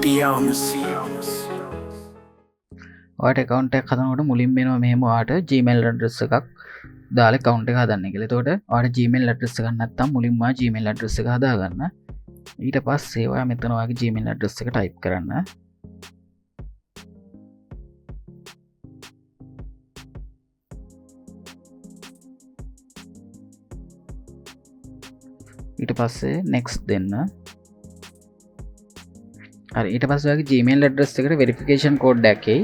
Bionz. ඔයාට account එකක් හදනකොට මුලින්ම එනවා මෙහෙම ඔයාට Gmail address එකක් දාලා account එක හදන්න කියලා. එතකොට ඔයාට Gmail address එකක් නැත්නම් මුලින්ම Gmail address එක හදාගන්න. ඊට පස්සේ ඔයා මෙතන ඔයාගේ Gmail address එක type කරන්න. ඊට පස්සේ next දෙන්න. හරි ඊට පස්සේ ඔයාගේ Gmail address එකට verification code එකක් එයි.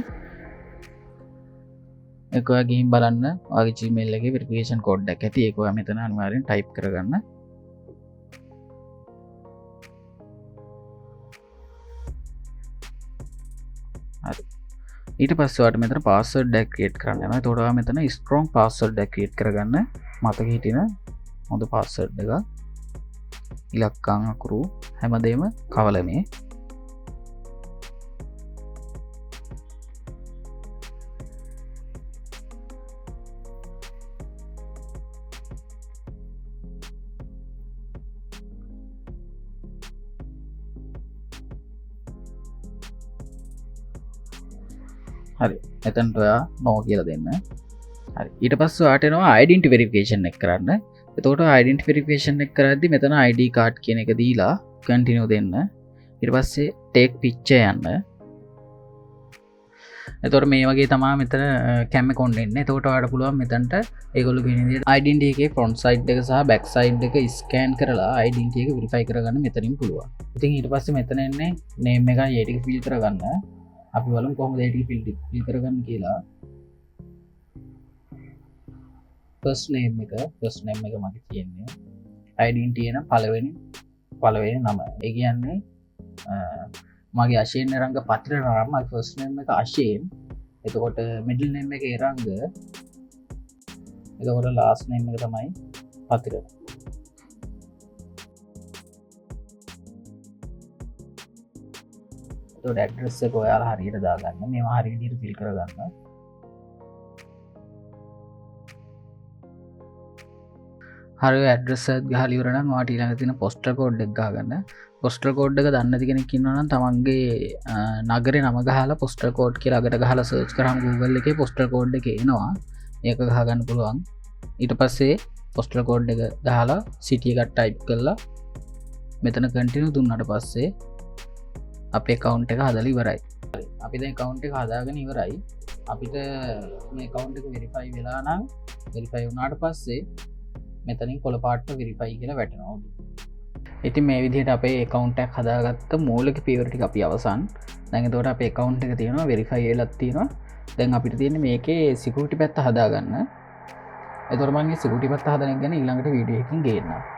ඒක ඔයා ගිහින් බලන්න ඔයාගේ Gmail එකේ verification code එකක් ඇති. ඒක ඔයා මෙතන අනිවාර්යෙන් type කරගන්න. හරි ඊට පස්සේ ඔයාට මෙතන password එකක් create කරන්න යනවා. ඒතකොට ඔයා මෙතන strong password එකක් create කරගන්න. මතක හිටින හොඳ password එක. ඉලක්කම් අකුරු හැමදේම කවලමේ. හරි එතනට ඔයා no කියලා දෙන්න. හරි ඊට පස්සේ ඔයාට එනවා identity verification එක කරන්න. එතකොට identity verification එක කරද්දි මෙතන ID card කියන එක දීලා continue දෙන්න. ඊට පස්සේ take picture යන්න. එතකොට මේ වගේ තමයි මෙතන cam account එන්නේ. එතකොට ඔයාලට පුළුවන් මෙතනට ඒගොල්ලෝ කියන විදිහට identity එකේ front side එක සහ back side එක scan කරලා identity එක verify කරගන්න මෙතනින් පුළුවන්. ඉතින් ඊට පස්සේ මෙතන එන්නේ name එකයි ඒ ටික fill කරගන්න. අපි බලමු කොහොමද ඒ ටික fill කරගන්න කියලා. first name එක මගේ තියෙන්නේ identity එන පළවෙනි නම. ඒ කියන්නේ මගේ අශේන් රංග පත්‍ර නම first name එක අශේන්. එතකොට middle name එක රංග. එතකොට last name එක තමයි පත්‍ර. එතකොට address එක ඔයාලා හරියට දාගන්න. මේවා හරිය විදිහට fill කරගන්න. හරි ඇඩ්‍රස් එකත් ගහලා ඉවර නම් ඔයාට ඊළඟ තියෙන postal code එක ගහගන්න. postal code එක දන්නේ නැති කෙනෙක් ඉන්නවා නම් තමන්ගේ නගරේ නම ගහලා postal code කියලා අගට ගහලා search කරාම Google එකේ postal code එක එනවා. ඒක ගහගන්න පුළුවන්. ඊට පස්සේ postal code එක ගහලා city එකක් type කරලා මෙතන continue දුන්නාට පස්සේ අපේ account එක හදලා ඉවරයි. අපි දැන් account එක හදාගෙන ඉවරයි. අපිට මේ account එක verify වෙලා නම් verify වුණාට පස්සේ මෙතනින් කොළ පාට්ට verify කියලා වැටෙනවා. ඉතින් මේ විදිහට අපේ account එකක් හදාගත්ත මූලික පියවර ටික අපි අවසන්. දැන් එතකොට අපේ account එක තියෙනවා verify වෙලක් තියෙනවා. දැන් අපිට තියෙන්නේ මේකේ security පැත්ත හදාගන්න. එතකොට මම මේ security පැත්ත හදන එක ගැන ඊළඟට වීඩියෝ එකකින් ගේන්නම්.